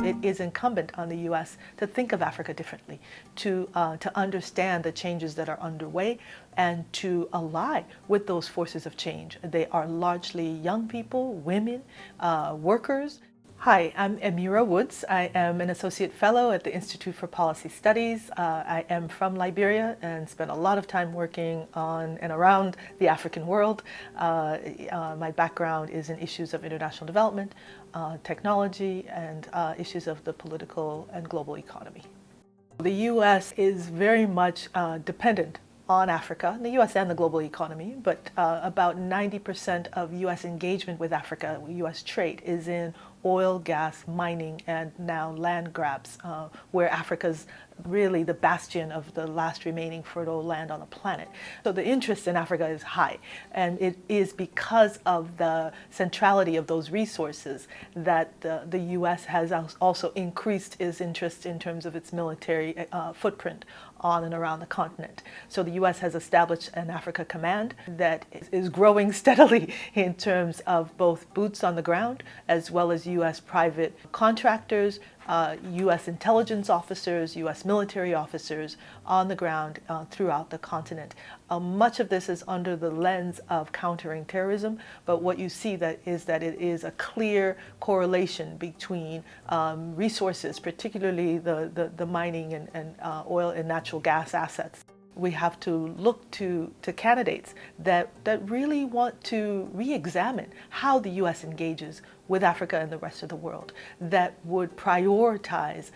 it is incumbent on the U.S. to think of Africa differently, to understand the changes that are underway and to ally with those forces of change. They are largely young people, women, workers. Hi, I'm Emira Woods. I am an associate fellow at the Institute for Policy Studies. I am from Liberia and spent a lot of time working on and around the African world. My background is in issues of international development, technology, and issues of the political and global economy. The U.S. is very much dependent on Africa, the U.S. and the global economy, but about 90% of U.S. engagement with Africa, U.S. trade, is in oil, gas, mining, and now land grabs, where Africa's really the bastion of the last remaining fertile land on the planet. So the interest in Africa is high, and it is because of the centrality of those resources that the U.S. has also increased its interest in terms of its military footprint on and around the continent. So the U.S. has established an Africa Command that is growing steadily in terms of both boots on the ground as well as U.S. private contractors, U.S. intelligence officers, U.S. military officers on the ground throughout the continent. Much of this is under the lens of countering terrorism, but what you see is that it is a clear correlation between resources, particularly the mining and oil and natural gas assets. We have to look to candidates that really want to re-examine how the U.S. engages with Africa and the rest of the world, that would prioritize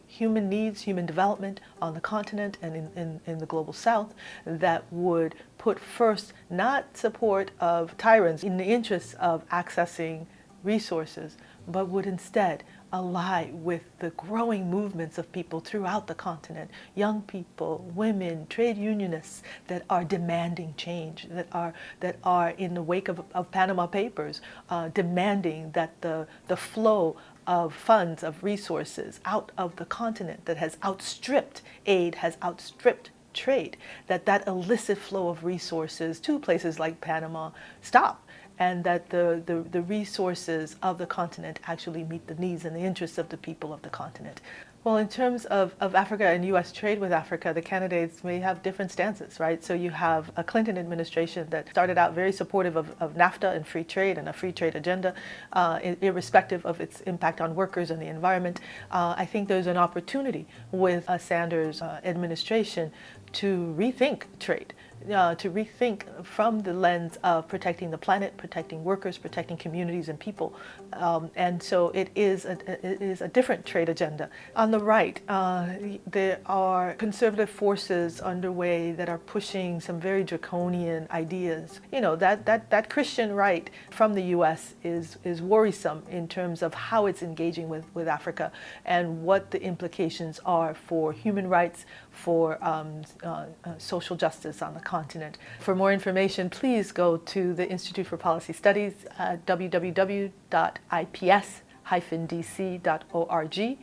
human needs, human development on the continent and in the global south, that would put first not support of tyrants in the interests of accessing resources, but would instead ally with the growing movements of people throughout the continent, young people, women, trade unionists that are demanding change, that are in the wake of Panama Papers, demanding that the flow of funds, of resources out of the continent that has outstripped aid, has outstripped trade, that illicit flow of resources to places like Panama stop, and that the resources of the continent actually meet the needs and the interests of the people of the continent. Well, in terms of Africa and U.S. trade with Africa, the candidates may have different stances, right? So you have a Clinton administration that started out very supportive of NAFTA and free trade and a free trade agenda, irrespective of its impact on workers and the environment. I think there's an opportunity with a Sanders administration to rethink trade, to rethink from the lens of protecting the planet, protecting workers, protecting communities and people. And so it is a different trade agenda. On the right, there are conservative forces underway that are pushing some very draconian ideas. You know, that Christian right from the U.S. is worrisome in terms of how it's engaging with Africa and what the implications are for human rights, for social justice on the continent. For more information, please go to the Institute for Policy Studies at www.ips-dc.org.